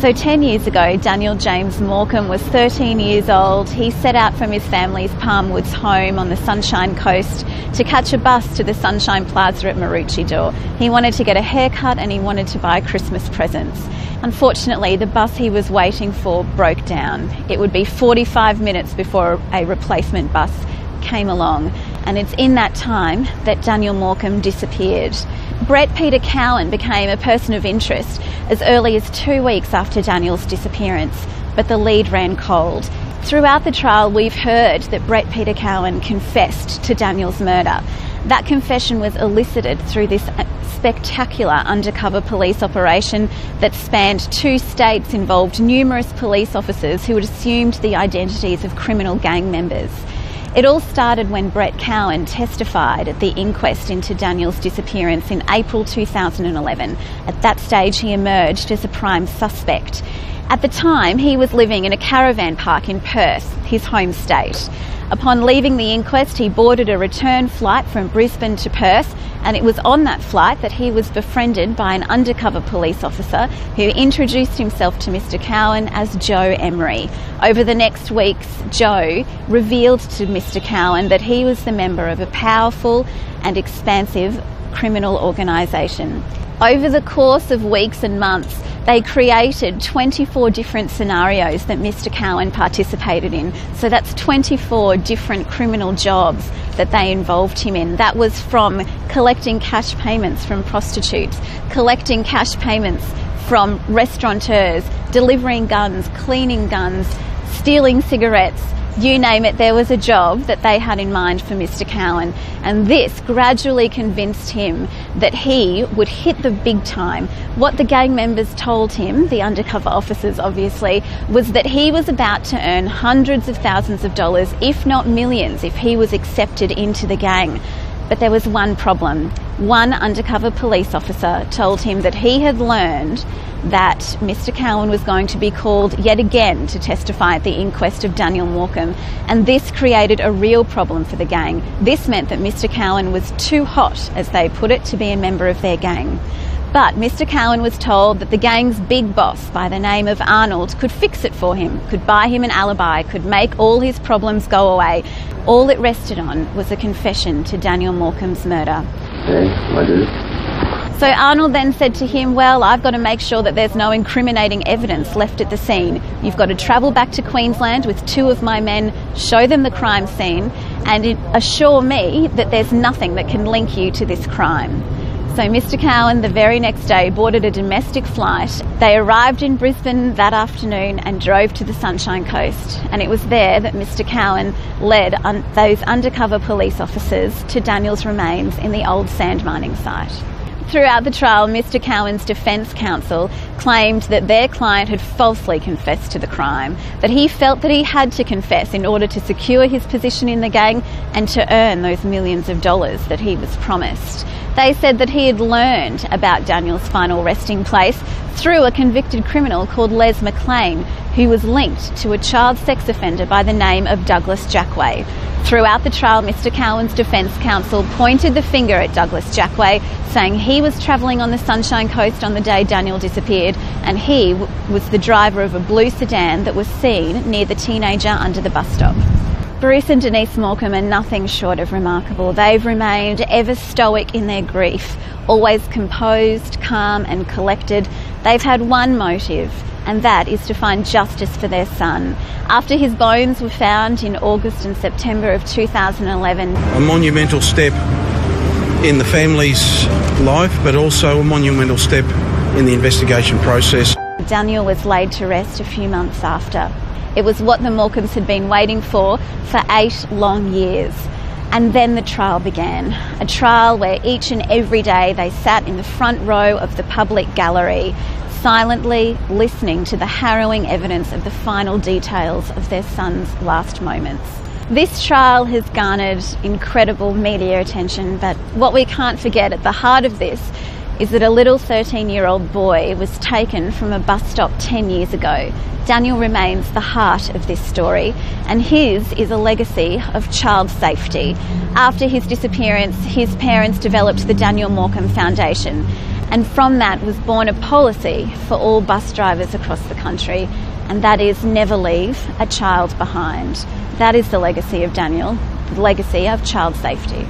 So 10 years ago, Daniel James Morcombe was 13 years old. He set out from his family's Palmwoods home on the Sunshine Coast to catch a bus to the Sunshine Plaza at Maroochydore. He wanted to get a haircut and he wanted to buy Christmas presents. Unfortunately, the bus he was waiting for broke down. It would be 45 minutes before a replacement bus came along, and it's in that time that Daniel Morcombe disappeared. Brett Peter Cowan became a person of interest as early as 2 weeks after Daniel's disappearance, but the lead ran cold. Throughout the trial, we've heard that Brett Peter Cowan confessed to Daniel's murder. That confession was elicited through this spectacular undercover police operation that spanned 2 states, involved numerous police officers who had assumed the identities of criminal gang members. It all started when Brett Cowan testified at the inquest into Daniel's disappearance in April 2011. At that stage, he emerged as a prime suspect. At the time, he was living in a caravan park in Perth, his home state. Upon leaving the inquest, he boarded a return flight from Brisbane to Perth, and it was on that flight that he was befriended by an undercover police officer who introduced himself to Mr. Cowan as Joe Emery. Over the next weeks, Joe revealed to Mr. Cowan that he was the member of a powerful and expansive criminal organisation. Over the course of weeks and months, they created 24 different scenarios that Mr. Cowan participated in. So that's 24 different criminal jobs that they involved him in. That was from collecting cash payments from prostitutes, collecting cash payments from restaurateurs, delivering guns, cleaning guns, stealing cigarettes. You name it, there was a job that they had in mind for Mr. Cowan, and this gradually convinced him that he would hit the big time. What the gang members told him, the undercover officers obviously, was that he was about to earn hundreds of thousands of dollars, if not millions, if he was accepted into the gang. But there was one problem. One undercover police officer told him that he had learned that Mr. Cowan was going to be called yet again to testify at the inquest of Daniel Morcombe, and this created a real problem for the gang. This meant that Mr. Cowan was too hot, as they put it, to be a member of their gang. But Mr. Cowan was told that the gang's big boss by the name of Arnold could fix it for him, could buy him an alibi, could make all his problems go away. All it rested on was a confession to Daniel Morcombe's murder. Yeah, I do. So Arnold then said to him, well, I've got to make sure that there's no incriminating evidence left at the scene. You've got to travel back to Queensland with 2 of my men, show them the crime scene, and assure me that there's nothing that can link you to this crime. So Mr. Cowan, the very next day, boarded a domestic flight. They arrived in Brisbane that afternoon and drove to the Sunshine Coast. And it was there that Mr. Cowan led those undercover police officers to Daniel's remains in the old sand mining site. Throughout the trial, Mr. Cowan's defence counsel claimed that their client had falsely confessed to the crime, that he felt that he had to confess in order to secure his position in the gang and to earn those millions of dollars that he was promised. They said that he had learned about Daniel's final resting place through a convicted criminal called Les McLean, who was linked to a child sex offender by the name of Douglas Jackway. Throughout the trial, Mr. Cowan's defence counsel pointed the finger at Douglas Jackway, saying he was travelling on the Sunshine Coast on the day Daniel disappeared, and he was the driver of a blue sedan that was seen near the teenager under the bus stop. Bruce and Denise Morcombe are nothing short of remarkable. They've remained ever stoic in their grief, always composed, calm and collected. They've had one motive, and that is to find justice for their son. After his bones were found in August and September of 2011. A monumental step in the family's life, but also a monumental step in the investigation process. Daniel was laid to rest a few months after. It was what the Morcombes had been waiting for 8 long years. And then the trial began, a trial where each and every day they sat in the front row of the public gallery, silently listening to the harrowing evidence of the final details of their son's last moments. This trial has garnered incredible media attention, but what we can't forget at the heart of this is that a little 13-year-old boy was taken from a bus stop 10 years ago. Daniel remains the heart of this story, and his is a legacy of child safety. After his disappearance, his parents developed the Daniel Morcombe Foundation, And from that was born a policy for all bus drivers across the country, and that is never leave a child behind. That is the legacy of Daniel, the legacy of child safety.